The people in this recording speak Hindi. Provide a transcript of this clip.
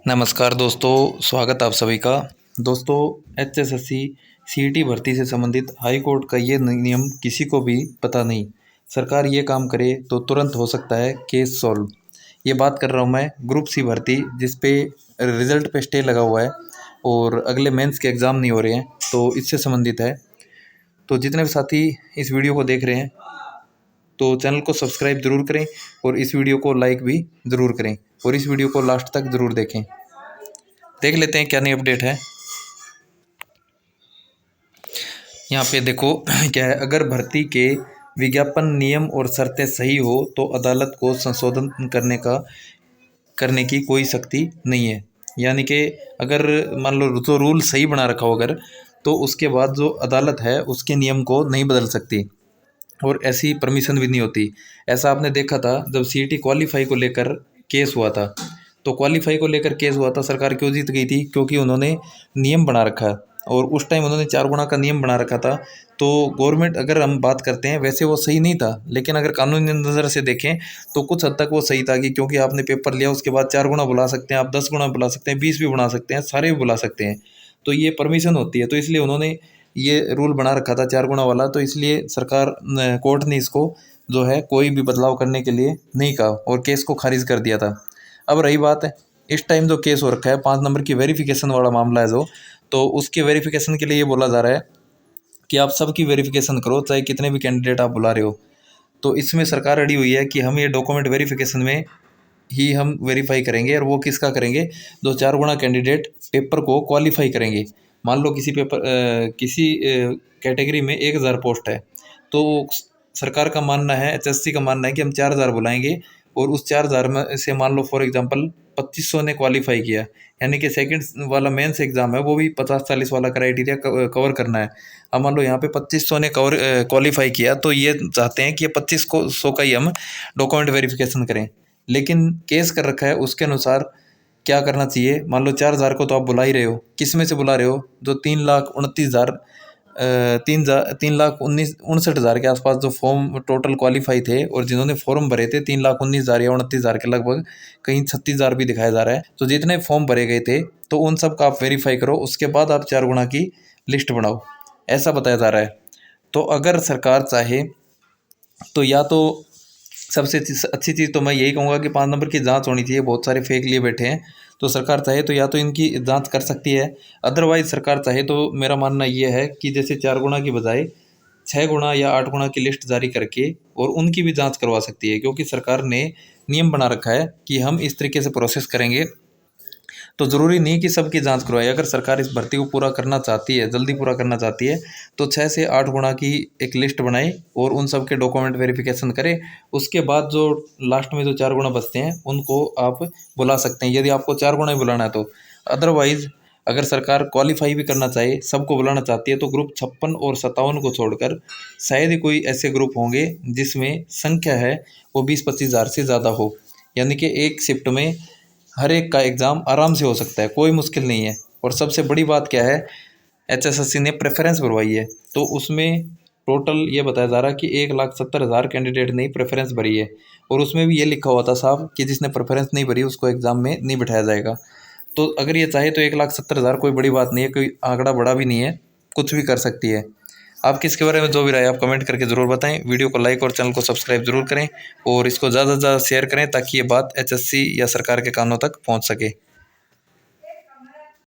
नमस्कार दोस्तों, स्वागत आप सभी का। दोस्तों, एचएसएससी सीईटी भर्ती से संबंधित हाई कोर्ट का ये नियम किसी को भी पता नहीं। सरकार ये काम करे तो तुरंत हो सकता है केस सॉल्व। ये बात कर रहा हूँ मैं ग्रुप सी भर्ती, जिस पे रिजल्ट पे स्टे लगा हुआ है और अगले मेंस के एग्ज़ाम नहीं हो रहे हैं, तो इससे संबंधित है। तो जितने भी साथी इस वीडियो को देख रहे हैं तो चैनल को सब्सक्राइब ज़रूर करें और इस वीडियो को लाइक भी ज़रूर करें और इस वीडियो को लास्ट तक ज़रूर देखें। देख लेते हैं क्या नई अपडेट है। यहाँ पे देखो क्या है। अगर भर्ती के विज्ञापन नियम और शर्तें सही हो तो अदालत को संशोधन करने की कोई शक्ति नहीं है। यानी कि अगर मान लो तो रूल सही बना रखा हो अगर, तो उसके बाद जो अदालत है उसके नियम को नहीं बदल सकती और ऐसी परमिशन भी नहीं होती। ऐसा आपने देखा था जब सीईटी क्वालिफाई को लेकर केस हुआ था। तो क्वालिफाई को लेकर केस हुआ था, सरकार क्यों जीत गई थी? क्योंकि उन्होंने नियम बना रखा और उस टाइम उन्होंने 4 गुना का नियम बना रखा था। तो गवर्नमेंट, अगर हम बात करते हैं, वैसे वो सही नहीं था, लेकिन अगर कानूनी नज़र से देखें तो कुछ हद तक वो सही था कि क्योंकि आपने पेपर लिया उसके बाद 4 गुना बुला सकते हैं, आप 10 गुना बुला सकते हैं, 20 भी बुला सकते हैं, सारे भी बुला सकते हैं। तो ये परमिशन होती है, तो इसलिए उन्होंने ये रूल बना रखा था 4 गुना वाला। तो इसलिए सरकार कोर्ट ने इसको जो है कोई भी बदलाव करने के लिए नहीं कहा और केस को खारिज कर दिया था। अब रही बात है इस टाइम जो केस हो रखा है 5 नंबर की वेरिफिकेशन वाला मामला है जो, तो उसके वेरिफिकेशन के लिए ये बोला जा रहा है कि आप सबकी वेरिफिकेशन करो, चाहे कितने भी कैंडिडेट आप बुला रहे हो। तो इसमें सरकार अड़ी हुई है कि हम ये डॉक्यूमेंट वेरिफिकेशन में ही हम वेरीफाई करेंगे। और वो किसका करेंगे? जो 4 गुना कैंडिडेट पेपर को क्वालिफाई करेंगे। मान लो किसी कैटेगरी में 1000 पोस्ट है, तो सरकार का मानना है, एचएससी का मानना है कि हम 4000 बुलाएंगे और उस 4000 में से मान लो फॉर एग्जांपल 2500 ने क्वालिफाई किया, यानी कि सेकंड वाला मेंस एग्ज़ाम है वो भी 50-40 वाला क्राइटेरिया कवर करना है। अब मान लो यहाँ पे 2500 ने क्वालिफाई किया, तो ये चाहते हैं कि ये 2500 का ही हम डॉक्यूमेंट वेरिफिकेशन करें। लेकिन केस कर रखा है उसके अनुसार क्या करना चाहिए? मान लो 4000 को तो आप बुला ही रहे हो, किस में से बुला रहे हो? जो 3,29,000 3,59,000 के आसपास जो फॉर्म टोटल क्वालिफाई थे और जिन्होंने फॉर्म भरे थे 3,19,000 या 29,000 के लगभग, कहीं 36,000 भी दिखाया जा रहा है। तो जितने फॉर्म भरे गए थे तो उन सब का आप वेरीफाई करो, उसके बाद आप 4 गुना की लिस्ट बनाओ, ऐसा बताया जा रहा है। तो अगर सरकार चाहे तो या तो सबसे अच्छी चीज़ तो मैं यही कहूँगा कि 5 नंबर की जांच होनी चाहिए। बहुत सारे फेक लिए बैठे हैं, तो सरकार चाहे तो या तो इनकी जांच कर सकती है। अदरवाइज सरकार चाहे तो मेरा मानना ये है कि जैसे 4 गुना की बजाय 6 गुना या 8 गुना की लिस्ट जारी करके और उनकी भी जांच करवा सकती है, क्योंकि सरकार ने नियम बना रखा है कि हम इस तरीके से प्रोसेस करेंगे। तो ज़रूरी नहीं कि सबकी जांच करवाए। अगर सरकार इस भर्ती को पूरा करना चाहती है, जल्दी पूरा करना चाहती है, तो 6 से 8 गुना की एक लिस्ट बनाए और उन सब के डॉक्यूमेंट वेरिफिकेशन करे। उसके बाद जो लास्ट में जो 4 गुना बचते हैं उनको आप बुला सकते हैं, यदि आपको 4 गुना ही बुलाना है तो। अदरवाइज़ अगर सरकार क्वालिफाई भी करना चाहे, सबको बुलाना चाहती है, तो ग्रुप 56 और 57 को छोड़कर शायद ही कोई ऐसे ग्रुप होंगे जिसमें संख्या है वो 20-25 हज़ार से ज़्यादा हो। यानी कि एक शिफ्ट में हर एक का एग्ज़ाम आराम से हो सकता है, कोई मुश्किल नहीं है। और सबसे बड़ी बात क्या है, एचएसएससी ने प्रेफरेंस भरवाई है, तो उसमें टोटल ये बताया जा रहा है कि 1,70,000 कैंडिडेट ने प्रेफरेंस भरी है और उसमें भी ये लिखा हुआ था साहब कि जिसने प्रेफरेंस नहीं भरी उसको एग्ज़ाम में नहीं बिठाया जाएगा। तो अगर ये चाहे तो 1,70,000 कोई बड़ी बात नहीं है, कोई आंकड़ा बड़ा भी नहीं है, कुछ भी कर सकती है। आप किसके बारे में जो भी राय आप कमेंट करके ज़रूर बताएं। वीडियो को लाइक और चैनल को सब्सक्राइब जरूर करें और इसको ज़्यादा से ज़्यादा शेयर करें ताकि ये बात एचएससी या सरकार के कानों तक पहुंच सके।